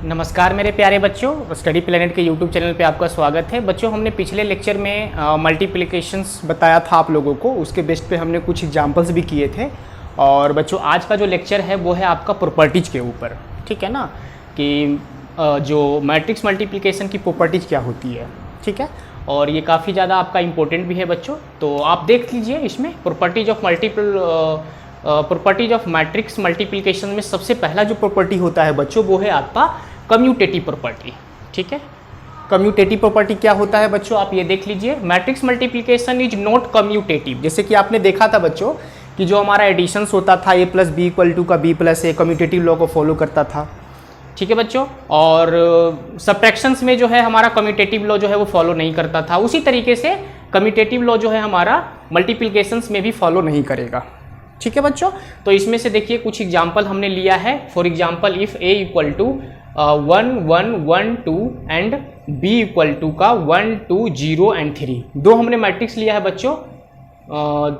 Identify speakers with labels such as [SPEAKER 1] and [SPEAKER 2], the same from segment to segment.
[SPEAKER 1] नमस्कार मेरे प्यारे बच्चों, स्टडी प्लेनेट के यूट्यूब चैनल पे आपका स्वागत है। बच्चों, हमने पिछले लेक्चर में मल्टीप्लिकेशंस बताया था आप लोगों को, उसके बेस पे हमने कुछ एग्जांपल्स भी किए थे। और बच्चों, आज का जो लेक्चर है वो है आपका प्रॉपर्टीज के ऊपर, ठीक है ना, कि जो मैट्रिक्स मल्टीप्लिकेशन की प्रॉपर्टीज क्या होती है, ठीक है। और ये काफ़ी ज़्यादा आपका इम्पोर्टेंट भी है बच्चों, तो आप देख लीजिए इसमें प्रॉपर्टीज ऑफ मैट्रिक्स मल्टीप्लिकेशन में सबसे पहला जो प्रॉपर्टी होता है बच्चों वो है आपका कम्यूटेटिव प्रॉपर्टी, ठीक है। कम्यूटेटिव प्रॉपर्टी क्या होता है बच्चों, आप ये देख लीजिए, matrix multiplication is not commutative. जैसे कि आपने देखा था बच्चों कि जो हमारा एडिशंस होता था a plus B equal to का b plus A, commutative law को फॉलो करता था, ठीक है बच्चों। और सबट्रैक्शंस में जो है हमारा कम्यूटेटिव लॉ जो है वो फॉलो नहीं करता था। उसी तरीके से कम्यूटेटिव लॉ जो है हमारा मल्टीप्लिकेशंस में भी फॉलो नहीं करेगा, ठीक है बच्चों। तो इसमें से देखिए कुछ एग्जाम्पल हमने लिया है। For example, if A equal to 1 1 1 2 and B equal to का 1 2 0 एंड 3, दो हमने मैट्रिक्स लिया है बच्चों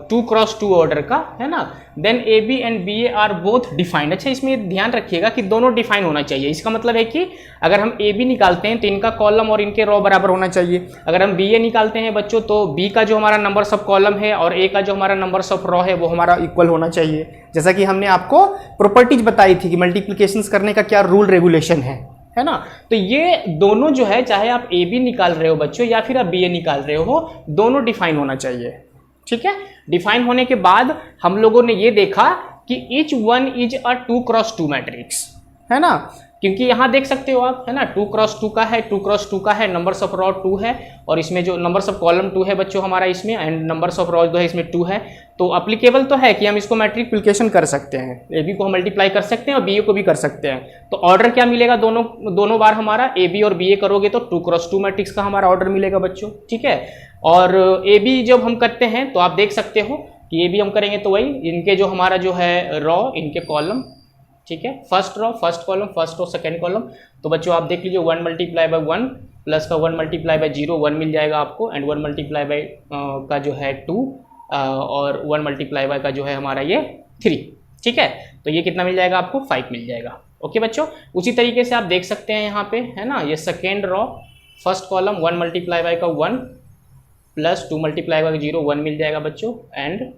[SPEAKER 1] 2 क्रॉस 2 ऑर्डर का, है ना। Then A B and B A are both defined. अच्छा, इसमें ध्यान रखिएगा कि दोनों डिफाइन होना चाहिए। इसका मतलब है कि अगर हम ए बी निकालते हैं तो इनका कॉलम और इनके रो बराबर होना चाहिए। अगर हम बी ए निकालते हैं बच्चों तो बी का जो हमारा नंबर्स ऑफ कॉलम है और ए का जो हमारा नंबर्स ऑफ रो है वो हमारा इक्वल होना चाहिए। जैसा कि हमने आपको प्रॉपर्टीज बताई थी कि मल्टीप्लिकेशंस करने का क्या रूल रेगुलेशन है ना। तो ये दोनों जो है, चाहे आप ए बी निकाल रहे हो बच्चों या फिर आप बी ए निकाल रहे हो, दोनों डिफाइन होना चाहिए, ठीक है। डिफाइन होने के बाद हम लोगों ने ये देखा कि each one is a 2 cross 2 matrix, है ना। क्योंकि यहाँ देख सकते हो आप, है ना, 2 क्रॉस 2 का है, 2 क्रॉस 2 का है, नंबर्स ऑफ रो 2 है और इसमें जो नंबर्स ऑफ कॉलम 2 है बच्चों हमारा इसमें, एंड नंबर्स ऑफ रो जो है इसमें 2 है। तो अप्लीकेबल तो है कि हम इसको मल्टीप्लिकेशन कर सकते हैं, ए बी को हम मल्टीप्लाई कर सकते हैं और बी ए को भी कर सकते हैं। तो ऑर्डर क्या मिलेगा, दोनों बार हमारा ए बी और बी ए करोगे तो 2 क्रॉस 2 मैट्रिक्स का हमारा ऑर्डर मिलेगा बच्चों, ठीक है। और ए बी जब हम करते हैं तो आप देख सकते हो कि ए बी हम करेंगे तो वही इनके जो हमारा जो है रो, इनके कॉलम, ठीक है, first row first column, first row second column. तो बच्चों आप देख लीजिए 1 मल्टीप्लाई बाय 1 प्लस का 1 मल्टीप्लाई बाय 0 1 मिल जाएगा आपको, एंड 1 मल्टीप्लाई बाय का जो है 2 और 1 मल्टीप्लाई बाय का जो है हमारा ये 3, ठीक है। तो ये कितना मिल जाएगा आपको, 5 मिल जाएगा। ओके बच्चों, उसी तरीके से आप देख सकते हैं यहाँ पे, है ना, ये second row first column 1 multiply by का 1 प्लस 2 मल्टीप्लाई बाय 0 1 मिल जाएगा बच्चों, and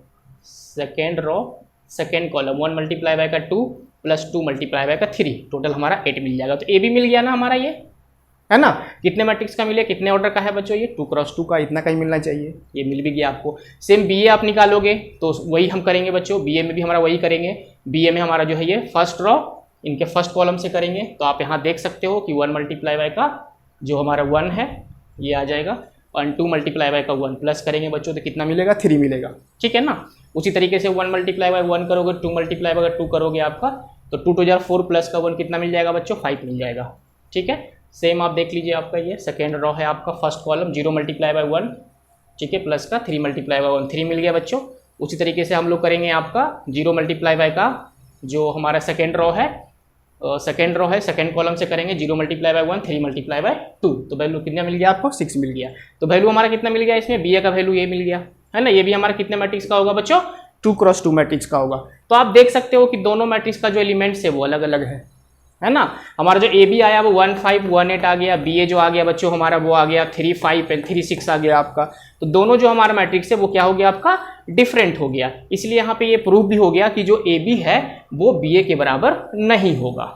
[SPEAKER 1] second row second column 1 multiply by का 2 प्लस 2 मल्टीप्लाई बाय का 3, टोटल हमारा 8 मिल जाएगा। तो ए भी मिल गया ना हमारा, ये है ना। कितने मैट्रिक्स का मिले, कितने ऑर्डर का है बच्चों, ये 2 क्रॉस 2 का, इतना का ही मिलना चाहिए, ये मिल भी गया आपको। सेम बी ए आप निकालोगे तो वही हम करेंगे बच्चों, बी ए में भी हमारा वही करेंगे। बी ए में हमारा जो है ये फर्स्ट रो इनके फर्स्ट कॉलम से करेंगे। तो आप यहाँ देख सकते हो कि 1 मल्टीप्लाई बाय का जो हमारा 1 है ये आ जाएगा, और 2 मल्टीप्लाई बाय का 1 प्लस करेंगे बच्चों तो कितना मिलेगा, 3 मिलेगा, ठीक है ना। उसी तरीके से 1 मल्टीप्लाई बाय 1 करोगे, 2 मल्टीप्लाई बाय 2 करोगे आपका, तो 2 2 जार 4 प्लस का 1 कितना मिल जाएगा बच्चों, 5 मिल जाएगा, ठीक है। सेम आप देख लीजिए, आपका ये सेकेंड रो है आपका फर्स्ट कॉलम 0 मल्टीप्लाई बाय 1, ठीक है, प्लस का 3 मल्टीप्लाई बाय 1 3 मिल गया बच्चों। उसी तरीके से हम लोग करेंगे आपका 0 मल्टीप्लाई बाय का जो हमारा सेकेंड रो है सेकेंड कॉलम से करेंगे 0 मल्टीप्लाई बाय 1 3 मल्टीप्लाई बाय 2, तो वैल्यू कितना मिल गया आपको, 6 मिल गया। तो वैल्यू हमारा कितना मिल गया इसमें, बी ए का वैल्यू ये मिल गया, है ना। ये भी हमारा कितने मैट्रिक्स का होगा बच्चों, 2 क्रॉस 2 मैट्रिक्स का होगा। तो आप देख सकते हो कि दोनों मैट्रिक्स का जो एलिमेंट्स है वो अलग अलग है ना। हमारा जो ए बी आया वो 1 5 1 8 आ गया, बी ए जो आ गया बच्चों हमारा वो आ गया 3 5 एंड 3 6 आ गया आपका। तो दोनों जो हमारा मैट्रिक्स है वो क्या हो गया आपका, डिफरेंट हो गया। इसलिए यहाँ पे ये प्रूव भी हो गया कि जो ए बी है वो बी ए के बराबर नहीं होगा,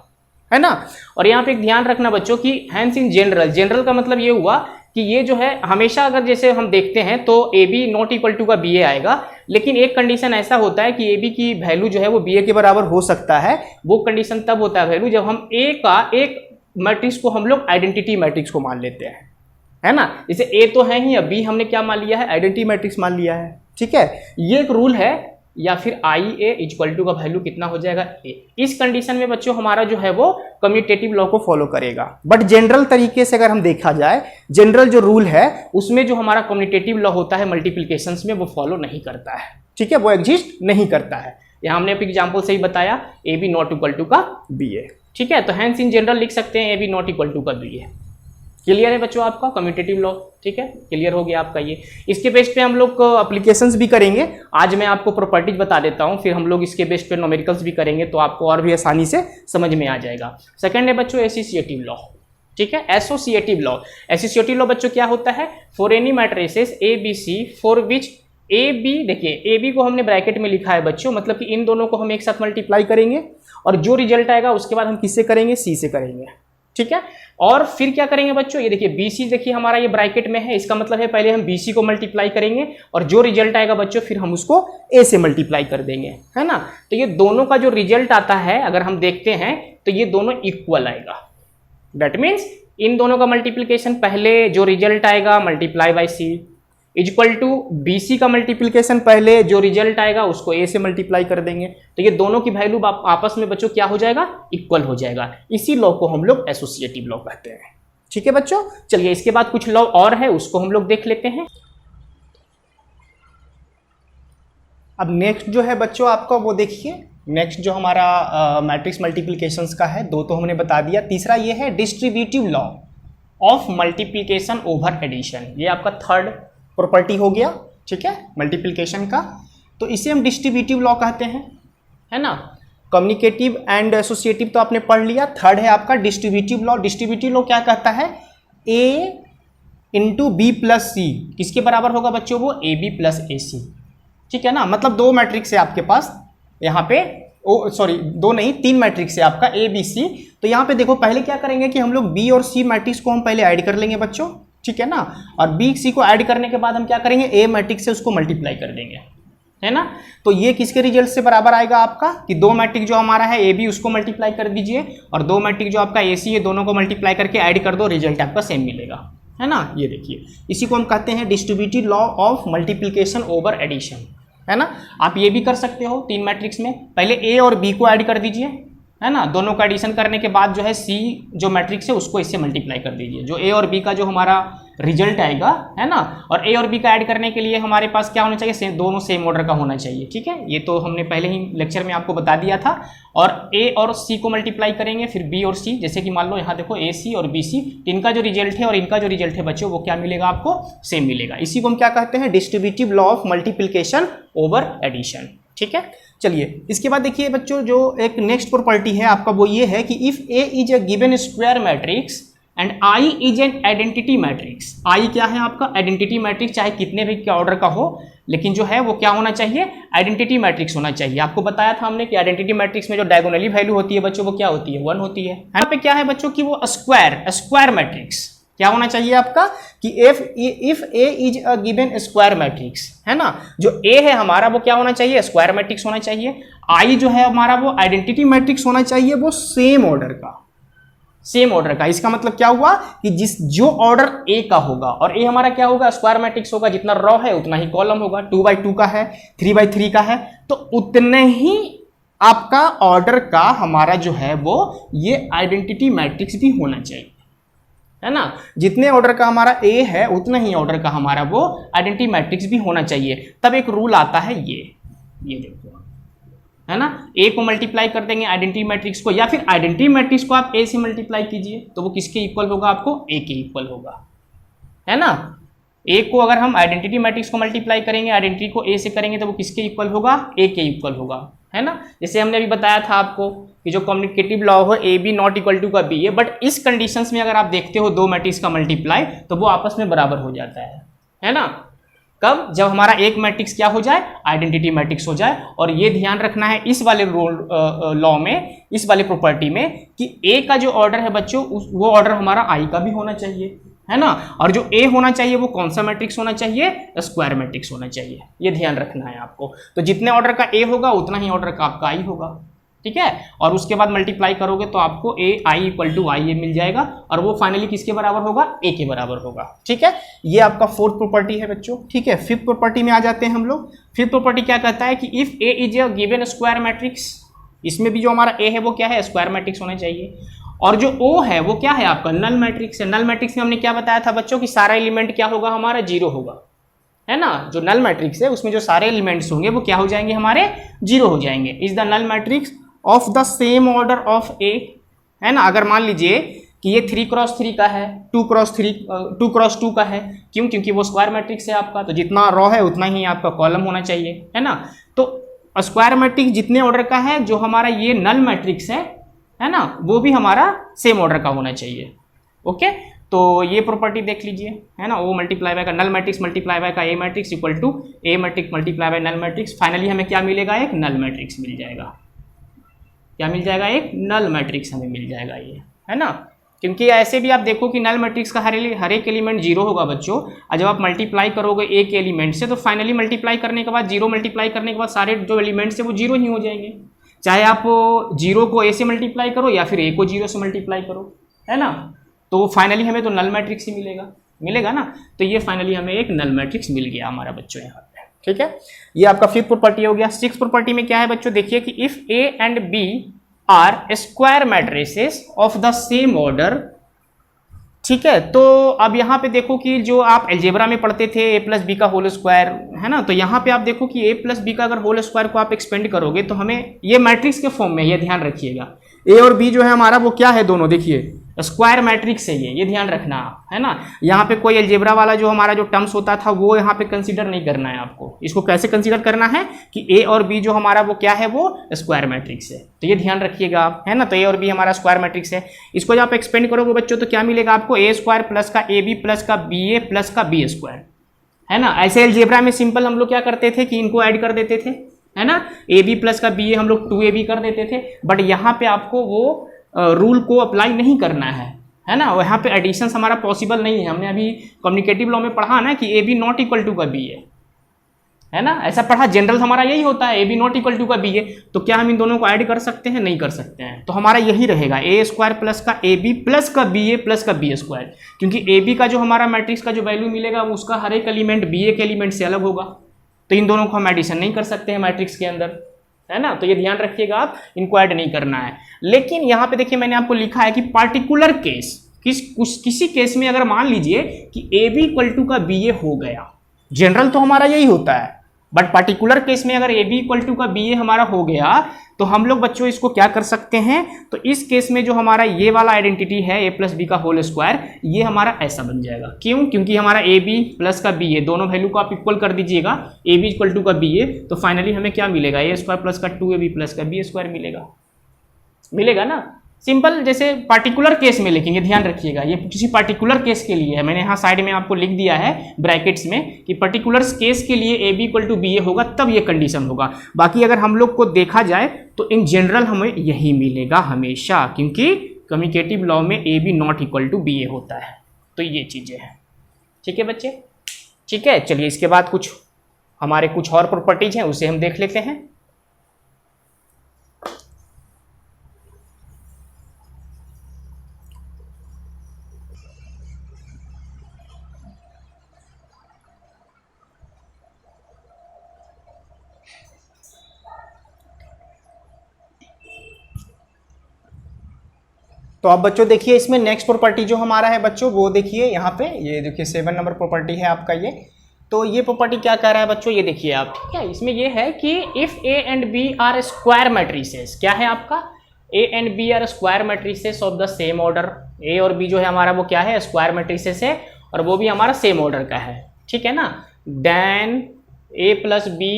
[SPEAKER 1] है ना। और यहाँ पे एक ध्यान रखना बच्चों कि हैंस इन जनरल का मतलब ये हुआ कि ये जो है हमेशा अगर जैसे हम देखते हैं तो A B not equal to का बी ए आएगा, लेकिन एक कंडीशन ऐसा होता है कि ए बी की वैल्यू जो है वो बी ए के बराबर हो सकता है। वो कंडीशन तब होता है वैल्यू जब हम ए का एक मैट्रिक्स को हम लोग आइडेंटिटी मैट्रिक्स को मान लेते हैं, है ना। जैसे ए तो है ही, अब बी हमने क्या मान लिया है, आइडेंटिटी मैट्रिक्स मान लिया है, ठीक है। ये एक रूल है। या फिर आई ए इक्वल टू का वैल्यू कितना हो जाएगा, ए। इस कंडीशन में बच्चों हमारा जो है वो कम्यूटेटिव लॉ को फॉलो करेगा। बट जनरल तरीके से अगर हम देखा जाए, जनरल जो रूल है उसमें जो हमारा कम्यूटेटिव लॉ होता है मल्टीप्लिकेशंस में वो फॉलो नहीं करता है, ठीक है, वो एग्जिस्ट नहीं करता है। यहाँ हमने एक एग्जाम्पल से ही बताया, A B not equal to का बी ए, ठीक है। तो हैंस इन जनरल लिख सकते हैं A B not equal to का बी ए, क्लियर है बच्चों आपका कम्यूटेटिव लॉ? ठीक है, क्लियर हो गया आपका ये। इसके बेस पे हम लोग एप्लीकेशंस भी करेंगे। आज मैं आपको प्रॉपर्टीज बता देता हूँ, फिर हम लोग इसके बेस पे न्यूमेरिकल्स भी करेंगे, तो आपको और भी आसानी से समझ में आ जाएगा। सेकंड है बच्चों एसोसिएटिव लॉ। ठीक है, एसोसिएटिव लॉ। एसोसिएटिव लॉ बच्चों क्या होता है? For any matrices A B C for which A B, देखिए ए बी को हमने ब्रैकेट में लिखा है बच्चों, मतलब कि इन दोनों को हम एक साथ मल्टीप्लाई करेंगे और जो रिजल्ट आएगा उसके बाद हम किससे करेंगे? सी से करेंगे। ठीक है, और फिर क्या करेंगे बच्चों? ये देखिए BC, देखिए हमारा ये ब्रैकेट में है, इसका मतलब है पहले हम BC को मल्टीप्लाई करेंगे और जो रिजल्ट आएगा बच्चों फिर हम उसको A से मल्टीप्लाई कर देंगे, है ना। तो ये दोनों का जो रिजल्ट आता है अगर हम देखते हैं तो ये दोनों इक्वल आएगा। दैट मीन्स इन दोनों का मल्टीप्लीकेशन पहले जो रिजल्ट आएगा multiply by C is equal to BC का मल्टीप्लीकेशन पहले जो रिजल्ट आएगा उसको A से मल्टीप्लाई कर देंगे, तो ये दोनों की वैल्यू आपस में बच्चों क्या हो जाएगा? इक्वल हो जाएगा। इसी लॉ को हम लोग एसोसिएटिव लॉ कहते हैं। ठीक है बच्चों, चलिए इसके बाद कुछ लॉ और है उसको हम लोग देख लेते हैं। अब नेक्स्ट जो है बच्चों आपका वो देखिए, नेक्स्ट जो हमारा मैट्रिक्स मल्टीप्लीकेशंस का है, दो तो हमने बता दिया। तीसरा ये है distributive law of multiplication over addition, ये आपका थर्ड प्रॉपर्टी हो गया। ठीक है, मल्टीप्लिकेशन का, तो इसे हम डिस्ट्रीब्यूटिव लॉ कहते हैं, है ना। कम्युनिकेटिव एंड एसोसिएटिव तो आपने पढ़ लिया। थर्ड है आपका डिस्ट्रीब्यूटिव लॉ। डिस्ट्रीब्यूटिव लॉ क्या कहता है? A इंटू बी प्लस सी किसके बराबर होगा बच्चों? वो AB प्लस AC। ठीक है ना, मतलब दो मैट्रिक्स है आपके पास यहाँ पे, दो नहीं तीन मैट्रिक्स है आपका A B C। तो यहाँ पे देखो पहले क्या करेंगे कि हम लोग B और C मैट्रिक्स को हम पहले ऐड कर लेंगे बच्चों, ठीक है ना। और B C को ऐड करने के बाद हम क्या करेंगे? A मैट्रिक्स से उसको मल्टीप्लाई कर देंगे, है ना। तो ये किसके रिजल्ट से बराबर आएगा आपका? कि दो मैट्रिक्स जो हमारा है AB उसको मल्टीप्लाई कर दीजिए और दो मैट्रिक्स जो आपका AC है दोनों को मल्टीप्लाई करके ऐड कर दो, रिजल्ट आपका सेम मिलेगा, है ना। ये देखिए इसी को हम कहते हैं distributive law of multiplication over addition, है ना। आप ये भी कर सकते हो तीन मैट्रिक्स में, पहले A और B को ऐड कर दीजिए, है ना। दोनों का एडिशन करने के बाद जो है C जो मैट्रिक्स है उसको इससे मल्टीप्लाई कर दीजिए, जो A और B का जो हमारा रिजल्ट आएगा, है ना। और A और B का ऐड करने के लिए हमारे पास क्या होना चाहिए? दोनों सेम ऑर्डर का होना चाहिए, ठीक है। ये तो हमने पहले ही लेक्चर में आपको बता दिया था। और A और C को मल्टीप्लाई करेंगे, फिर B और C, जैसे कि मान लो यहाँ देखो AC और BC, इनका जो रिजल्ट है और इनका जो रिजल्ट है बच्चों वो क्या मिलेगा आपको? सेम मिलेगा। इसी को हम क्या कहते हैं? Distributive law of multiplication over addition, ठीक है। चलिए इसके बाद देखिए बच्चों जो एक नेक्स्ट प्रॉपर्टी है आपका वो ये है कि if A is a given square matrix and I is an identity matrix. I क्या है आपका? आइडेंटिटी मैट्रिक्स, चाहे कितने भी क्या ऑर्डर का हो, लेकिन जो है वो क्या होना चाहिए? आइडेंटिटी मैट्रिक्स होना चाहिए। आपको बताया था हमने कि आइडेंटिटी मैट्रिक्स में जो डायगोनली वैल्यू होती है बच्चों वो क्या होती है? 1 होती है। यहाँ पे क्या है बच्चों की वो स्क्वायर मैट्रिक्स क्या होना चाहिए आपका? कि if A is a given square matrix, है ना। जो A है हमारा वो क्या होना चाहिए? स्क्वायर मैट्रिक्स होना चाहिए। I जो है हमारा वो आइडेंटिटी मैट्रिक्स होना चाहिए, वो सेम ऑर्डर का। इसका मतलब क्या हुआ कि जो ऑर्डर A का होगा, और A हमारा क्या होगा? स्क्वायर मैट्रिक्स होगा, जितना रो है उतना ही कॉलम होगा। 2x2 का है, 3x3 का है, तो उतने ही आपका ऑर्डर का हमारा जो है वो ये आइडेंटिटी मैट्रिक्स भी होना चाहिए, है ना। जितने ऑर्डर का हमारा A है उतना ही ऑर्डर का हमारा वो आइडेंटिटी मैट्रिक्स भी होना चाहिए। तब एक रूल आता है ये देखो, है ना। A को मल्टीप्लाई कर देंगे आइडेंटिटी मैट्रिक्स को, या फिर आइडेंटिटी मैट्रिक्स को आप A से मल्टीप्लाई कीजिए तो वो किसके इक्वल होगा? आपको A के इक्वल होगा, है ना। A को अगर हम आइडेंटिटी मैट्रिक्स को मल्टीप्लाई करेंगे, आइडेंटिटी को A से करेंगे तो वो किसके इक्वल होगा? A के इक्वल होगा, है ना। जैसे हमने अभी बताया था आपको कि जो कम्युनिकेटिव लॉ हो AB नॉट इक्वल टू का B है, बट इस कंडीशंस में अगर आप देखते हो दो मैट्रिक्स का मल्टीप्लाई तो वो आपस में बराबर हो जाता है ना। कब? जब हमारा एक मैट्रिक्स क्या हो जाए? आइडेंटिटी मैट्रिक्स हो जाए। और ये ध्यान रखना है इस वाले लॉ में, इस वाले प्रॉपर्टी में, कि A का जो ऑर्डर है बच्चों वो ऑर्डर हमारा I का भी होना चाहिए, है ना। और जो A होना चाहिए वो कौन सा मैट्रिक्स होना चाहिए? स्क्वायर मैट्रिक्स होना चाहिए। ये ध्यान रखना है आपको। तो जितने ऑर्डर का A होगा उतना ही ऑर्डर का आपका I होगा, ठीक है। और उसके बाद मल्टीप्लाई करोगे तो आपको I इक्वल टू I मिल जाएगा, और वो फाइनली किसके बराबर होगा? A के बराबर होगा, ठीक है। ये आपका फोर्थ प्रॉपर्टी है बच्चों, ठीक है। फिफ्थ प्रॉपर्टी में आ जाते हैं हम लोग। फिफ्थ प्रॉपर्टी क्या कहता है कि if A is a given square matrix, इसमें भी जो हमारा A है वो क्या है? स्क्वायर मैट्रिक्स होना चाहिए। और जो O है वो क्या है आपका? नल मैट्रिक्स है। नल मैट्रिक्स में हमने क्या बताया था बच्चों कि सारा एलिमेंट क्या होगा? हमारा 0 होगा, है ना। जो नल मैट्रिक्स है उसमें जो सारे एलिमेंट्स होंगे वो क्या हो जाएंगे? हमारे 0 हो जाएंगे। Is the null matrix of the same order of A, है ना। अगर मान लीजिए कि ये 3x3 का है, 2x2 का है। क्यों? क्योंकि वो स्क्वायर मैट्रिक्स है आपका, तो जितना रो है उतना ही आपका कॉलम होना चाहिए, है ना। तो स्क्वायर मैट्रिक्स जितने ऑर्डर का है, जो हमारा ये नल मैट्रिक्स है ना, वो भी हमारा सेम ऑर्डर का होना चाहिए। ओके, तो ये प्रॉपर्टी देख लीजिए, है ना। ओ मल्टीप्लाई बाय का नल मैट्रिक्स मल्टीप्लाई बाय का A matrix equal to A matrix multiply by null matrix. Finally हमें क्या मिलेगा? एक नल मैट्रिक्स मिल जाएगा। क्या मिल जाएगा? एक नल मैट्रिक्स हमें मिल जाएगा ये, है ना। क्योंकि ऐसे भी आप देखो कि नल मैट्रिक्स का हर एक एलिमेंट जीरो होगा बच्चों, और जब आप मल्टीप्लाई करोगे एक एलिमेंट से, तो फाइनली मल्टीप्लाई करने के बाद, जीरो मल्टीप्लाई करने के बाद सारे जो एलिमेंट्स है वो जीरो ही हो जाएंगे। चाहे आप जीरो को ए से मल्टीप्लाई करो या फिर ए को जीरो से मल्टीप्लाई करो, है ना। तो फाइनली हमें तो नल मैट्रिक्स ही मिलेगा ना। तो ये फाइनली हमें एक नल मैट्रिक्स मिल गया हमारा बच्चों यहाँ पे, ठीक है। ये आपका फिफ्थ प्रॉपर्टी हो गया। सिक्स्थ प्रॉपर्टी में क्या है बच्चों? देखिए कि if A and B are square matrices of the same order, ठीक है। तो अब यहाँ पे देखो कि जो आप अलजेब्रा में पढ़ते थे ए प्लस बी का होल स्क्वायर, है ना, तो यहाँ पे आप देखो कि ए प्लस बी का अगर होल स्क्वायर को आप एक्सपेंड करोगे तो हमें ये मैट्रिक्स के फॉर्म में, ये ध्यान रखिएगा, ए और बी जो है हमारा वो क्या है? दोनों देखिए स्क्वायर मैट्रिक्स है ये ध्यान रखना, है ना। यहाँ पे कोई अलजेब्रा वाला जो हमारा जो टर्म्स होता था वो यहाँ पे कंसीडर नहीं करना है आपको। इसको कैसे कंसीडर करना है कि ए और बी जो हमारा वो क्या है? वो स्क्वायर मैट्रिक्स है। तो ये ध्यान रखिएगा आप, है ना। तो ए और बी हमारा स्क्वायर मैट्रिक्स है। इसको जब आप एक्सपेंड करोगे बच्चों तो क्या मिलेगा आपको? ए स्क्वायर प्लस का ए बी प्लस का बी ए प्लस का बी स्क्वायर, है ना। ऐसे अलजेब्रा में सिंपल हम लोग क्या करते थे कि इनको ऐड कर देते थे, है ना। ए बी प्लस का बी ए हम लोग 2ab कर देते थे, बट यहाँ पे आपको वो रूल को अप्लाई नहीं करना है ना। यहाँ पे एडिशन हमारा पॉसिबल नहीं है। हमने अभी कम्युनिकेटिव लॉ में पढ़ा ना कि A B not equal to का बी है ना, ऐसा पढ़ा। जनरल हमारा यही होता है, A B not equal to का बी है। तो क्या हम इन दोनों को ऐड कर सकते हैं? नहीं कर सकते हैं। तो हमारा यही रहेगा ए स्क्वायर प्लस का ए बी प्लस का बी ए प्लस का बी स्क्वायर, क्योंकि ए बी का जो हमारा मैट्रिक्स का जो वैल्यू मिलेगा उसका हर एक एलिमेंट बी ए के एलिमेंट से अलग होगा। तो इन दोनों को हम एडिशन नहीं कर सकते हैं मैट्रिक्स के अंदर, है ना। तो ये ध्यान रखिएगा आप, इनको ऐड नहीं करना है। लेकिन यहाँ पे देखिए मैंने आपको लिखा है कि पार्टिकुलर केस, किसी केस में अगर मान लीजिए कि ए बी इक्वल टू का बी ए हो गया, जनरल तो हमारा यही होता है, बट पार्टिकुलर केस में अगर ए बी इक्वल टू का बी ए हमारा हो गया तो हम लोग बच्चों इसको क्या कर सकते हैं? तो इस केस में जो हमारा ये वाला आइडेंटिटी है ए प्लस बी का होल स्क्वायर, ये हमारा ऐसा बन जाएगा। क्यों? क्योंकि हमारा ए बी प्लस का बी ए दोनों वैल्यू को आप इक्वल कर दीजिएगा, ए बी इक्वल टू का बी ए, तो फाइनली हमें क्या मिलेगा? ए स्क्वायर प्लस का 2ab प्लस का बी स्क्वायर मिलेगा ना। सिंपल, जैसे पार्टिकुलर केस में लिखेंगे, ध्यान रखिएगा ये किसी पार्टिकुलर केस के लिए है। मैंने यहाँ साइड में आपको लिख दिया है ब्रैकेट्स में कि पर्टिकुलर केस के लिए A B equal to B A होगा, तब ये कंडीशन होगा। बाकी अगर हम लोग को देखा जाए तो इन जनरल हमें यही मिलेगा हमेशा, क्योंकि कम्युनिकेटिव लॉ में A B not equal to B A होता है। तो ये चीज़ें हैं, ठीक है बच्चे, ठीक है। चलिए इसके बाद कुछ हमारे कुछ और प्रॉपर्टीज हैं, उसे हम देख लेते हैं। तो अब बच्चों देखिए इसमें नेक्स्ट प्रॉपर्टी जो हमारा है बच्चों, वो देखिए यहाँ पे, ये देखिए 7 नंबर प्रॉपर्टी है आपका ये। तो ये प्रॉपर्टी क्या कह रहा है बच्चों, ये देखिए आप, ठीक है। इसमें ये है कि if A and B are square matrices, क्या है आपका? A and B are square matrices of the same order. A और बी जो है हमारा वो क्या है? स्क्वायर मैट्रिसेस है, और वो भी हमारा सेम ऑर्डर का है, ठीक है ना। देन ए प्लस बी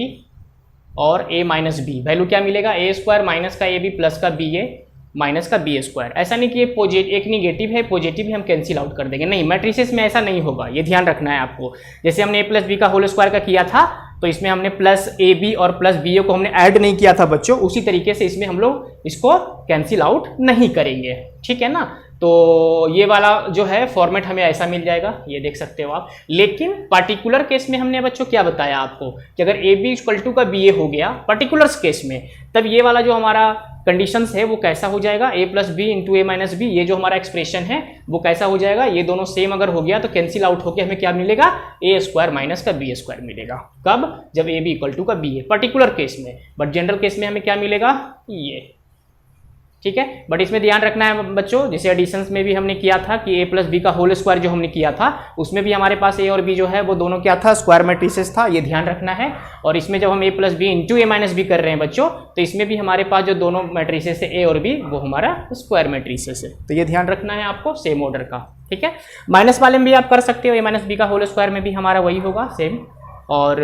[SPEAKER 1] और ए माइनस बी, वैल्यू क्या मिलेगा? ए स्क्वायर माइनस का ए बी प्लस का बी ए माइनस का बी स्क्वायर। ऐसा नहीं कि ये एक निगेटिव है, पॉजिटिव है, हम कैंसिल आउट कर देंगे, नहीं, मैट्रिसेस में ऐसा नहीं होगा, ये ध्यान रखना है आपको। जैसे हमने ए प्लस बी का होल स्क्वायर का किया था, तो इसमें हमने प्लस ए बी और प्लस बी ए को हमने ऐड नहीं किया था बच्चों, उसी तरीके से इसमें हम लोग इसको कैंसिल आउट नहीं करेंगे, ठीक है ना। तो ये वाला जो है फॉर्मेट हमें ऐसा मिल जाएगा, ये देख सकते हो आप। लेकिन पार्टिकुलर केस में हमने बच्चों क्या बताया आपको कि अगर ए बी इक्वल टू का बी ए हो गया पर्टिकुलर केस में, तब ये वाला जो हमारा कंडीशंस है वो कैसा हो जाएगा? ए plus B into A minus B, ये जो हमारा एक्सप्रेशन है वो कैसा हो जाएगा? ये दोनों सेम अगर हो गया तो कैंसिल आउट होकर हमें क्या मिलेगा? ए स्क्वायर माइनस का बी स्क्वायर मिलेगा। कब? जब ए बी इक्वल टू का बी ए, पर्टिकुलर केस में। बट जनरल केस में हमें क्या मिलेगा? ये, ठीक है। बट इसमें ध्यान रखना है बच्चों, जैसे एडिशंस में भी हमने किया था कि a प्लस बी का होल स्क्वायर जो हमने किया था, उसमें भी हमारे पास a और b जो है वो दोनों क्या था, स्क्वायर मैट्रिसेस था, ये ध्यान रखना है। और इसमें जब हम a plus B into A minus B कर रहे हैं बच्चों, तो इसमें भी हमारे पास जो दोनों मैट्रिसेस है a और b, वो हमारा स्क्वायर मैट्रिसेस है। तो ये ध्यान रखना है आपको सेम ऑर्डर का, ठीक है। माइनस वाले में भी आप कर सकते हो, a माइनस बी का होल स्क्वायर में भी हमारा वही होगा सेम। और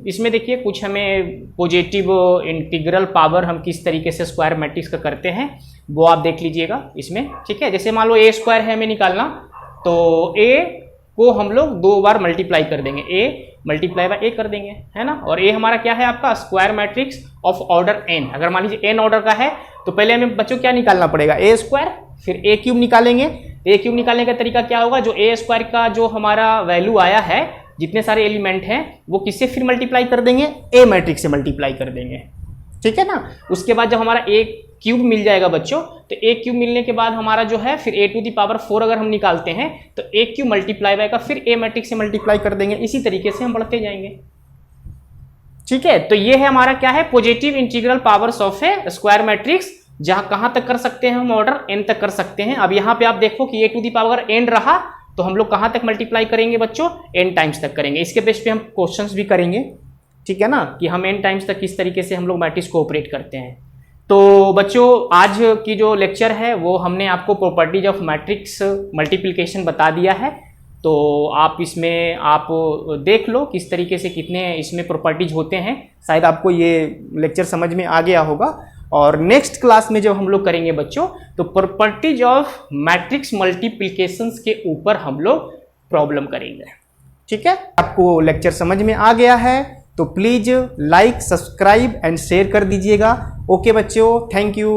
[SPEAKER 1] इसमें देखिए कुछ हमें पॉजिटिव इंटीग्रल पावर हम किस तरीके से स्क्वायर मैट्रिक्स का करते हैं वो आप देख लीजिएगा इसमें, ठीक है। जैसे मान लो ए स्क्वायर है हमें निकालना, तो ए को हम लोग 2 बार मल्टीप्लाई कर देंगे, ए मल्टीप्लाई बाय ए कर देंगे, है ना। और ए हमारा क्या है आपका square matrix of order N. अगर मान लीजिए एन ऑर्डर का है तो पहले हमें बच्चों क्या निकालना पड़ेगा, ए स्क्वायर, फिर ए क्यूब निकालेंगे। ए क्यूब निकालने का तरीका क्या होगा, जो ए स्क्वायर का जो हमारा वैल्यू आया है, जितने सारे एलिमेंट हैं वो किससे फिर मल्टीप्लाई कर देंगे, ए मैट्रिक्स से मल्टीप्लाई कर देंगे, ठीक है ना। उसके बाद जब हमारा ए क्यूब मिल जाएगा बच्चों, तो ए क्यूब मिलने के बाद हमारा जो है फिर ए टू दी पावर 4 अगर हम निकालते हैं तो ए क्यूब मल्टीप्लाई बाय का फिर ए मैट्रिक्स से मल्टीप्लाई कर देंगे। इसी तरीके से हम बढ़ते जाएंगे, ठीक है। तो ये है हमारा क्या है, positive integral powers of A square matrix, जहां कहां तक कर सकते हैं हम ऑर्डर एन तक कर सकते हैं। अब यहां पे आप देखो कि ए टू दी पावर एन रहा तो हम लोग कहां तक मल्टीप्लाई करेंगे बच्चों, एन टाइम्स तक करेंगे। इसके बेस पे हम क्वेश्चंस भी करेंगे, ठीक है ना, कि हम एन टाइम्स तक किस तरीके से हम लोग मैट्रिक्स को ऑपरेट करते हैं। तो बच्चों आज की जो लेक्चर है वो हमने आपको प्रॉपर्टीज ऑफ मैट्रिक्स मल्टीप्लिकेशन बता दिया है। तो आप इसमें आप देख लो किस तरीके से कितने इसमें प्रॉपर्टीज होते हैं, शायद आपको ये लेक्चर समझ में आ गया होगा। और नेक्स्ट क्लास में जब हम लोग करेंगे बच्चों, तो प्रॉपर्टीज ऑफ मैट्रिक्स मल्टीप्लिकेशंस के ऊपर हम लोग प्रॉब्लम करेंगे, ठीक है। आपको लेक्चर समझ में आ गया है तो please like, subscribe and share कर दीजिएगा। ओके बच्चों, थैंक यू।